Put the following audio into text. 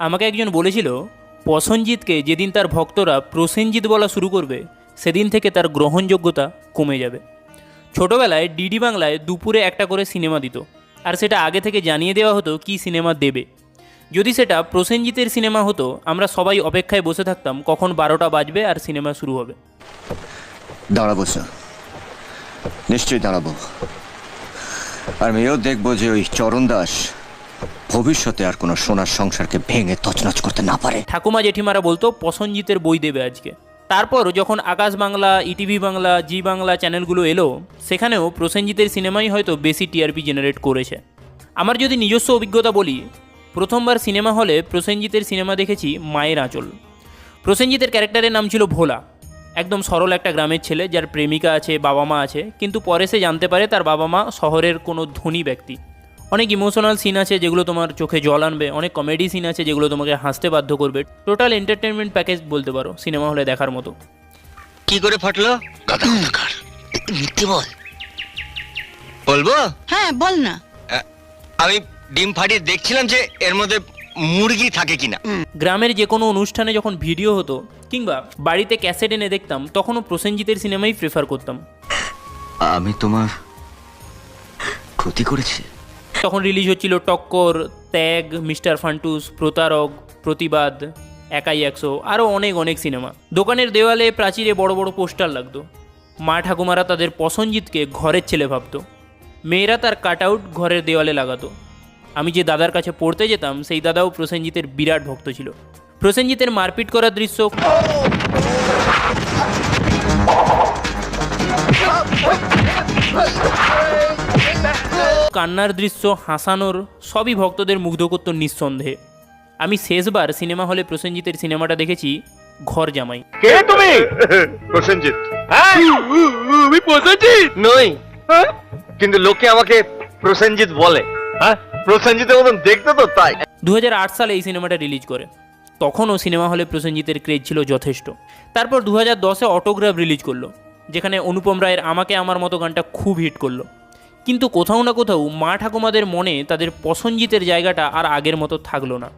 আমাকে একজন বলেছিল প্রসেনজিৎকে যেদিন তার ভক্তরা প্রসেনজিৎ বলা শুরু করবে সেদিন থেকে তার গ্রহণযোগ্যতা কমে যাবে। ছোটোবেলায় ডিডি বাংলায় দুপুরে একটা করে সিনেমা দিত, আর সেটা আগে থেকে জানিয়ে দেওয়া হতো কী সিনেমা দেবে। যদি সেটা প্রসেনজিতের সিনেমা হতো, আমরা সবাই অপেক্ষায় বসে থাকতাম কখন 12টা বাজবে আর সিনেমা শুরু হবে। দাঁড়াবো স্যার, নিশ্চয়ই দাঁড়াবো। আর আমিও দেখবো যে ওই চরণ দাস ভবিষ্যতে আর কোনো সোনার সংসারকে ভেঙে তছনছ করতে না পারে। ঠাকুমা জেঠিমারা বলতো প্রসেনজিতের বই দেবে আজকে। তারপর যখন আকাশ বাংলা, ইটিভি বাংলা, জি বাংলা চ্যানেলগুলো এলো, সেখানেও প্রসেনজিতের সিনেমাই হয়তো বেশি টিআরপি জেনারেট করেছে। আমার যদি নিজস্ব অভিজ্ঞতা বলি, প্রথমবার সিনেমা হলে প্রসেনজিতের সিনেমা দেখেছি মায়ের আঁচল। প্রসেনজিতের ক্যারেক্টারের নাম ছিল ভোলা, একদম সরল একটা গ্রামের ছেলে যার প্রেমিকা আছে, বাবা মা আছে, কিন্তু পরে সে জানতে পারে তার বাবা মা শহরের কোনো ধনী ব্যক্তি। অনেক ইমোশনাল সিন আছে যেগুলো তোমার চোখে জল আনবে, অনেক কমেডি সিন আছে যেগুলো তোমাকে হাসতে বাধ্য করবে। টোটাল এন্টারটেনমেন্ট প্যাকেজ বলতে পারো সিনেমা হলে দেখার মতো। কি করে ফাটলো? গাদা কোথাকার, একটু মিথ্যে বল। বলবো? হ্যাঁ বল না। আমি ডিম ফাটিয়ে দেখছিলাম যে এর মধ্যে মুরগি থাকে কিনা। গ্রামের যে কোনো অনুষ্ঠানে যখন ভিডিও হতো কিংবা বাড়িতে ক্যাসেট এনে দেখতাম, তখনও প্রসেনজিতের সিনেমাই প্রেফার করতাম। আমি তোমার ক্ষতি করেছি? তখন রিলিজ হচ্ছিল টক্কর, ত্যাগ, মিস্টার ফান্টুস, প্রতারক, প্রতিবাদ, একাই 100, আরও অনেক অনেক সিনেমা। দোকানের দেওয়ালে, প্রাচীরে বড় বড় পোস্টার লাগতো। মা ঠাকুমারা তাদের প্রসেনজিৎকে ঘরের ছেলে ভাবতো। মেয়েরা তার কাট আউট ঘরের দেওয়ালে লাগাতো। আমি যে দাদার কাছে পড়তে যেতাম, সেই দাদাও প্রসেনজিতের বিরাট ভক্ত ছিল। প্রসেনজিতের মারপিট করার দৃশ্য, কান্নার দৃশ্য, হাসানোর, সবই ভক্তদের মুগ্ধ করত নিঃসন্দেহে। আমি শেষবার সিনেমা হলে প্রসেনজিতের সিনেমাটা দেখেছি ঘর জামাই। কে তুমি? প্রসেনজিৎ। আমি প্রসেনজিৎ নই, কিন্তু লোকে আমাকে প্রসেনজিৎ বলে। হ্যাঁ, প্রসেনজিতের মতন দেখতে তো, তাই। 2008 সালে এই সিনেমাটা রিলিজ করে। তখনও সিনেমা হলে প্রসেনজিতের ক্রেজ ছিল যথেষ্ট। তারপর 2010-এ অটোগ্রাফ রিলিজ করলো, যেখানে অনুপম রায়ের আমাকে আমার মতো গানটা খুব হিট করলো। কিন্তু কোথাও না কোথাও মা ঠাকুমাদের মনে তাদের প্রসেনজিতের জায়গাটা আর আগের মতো থাকলো না।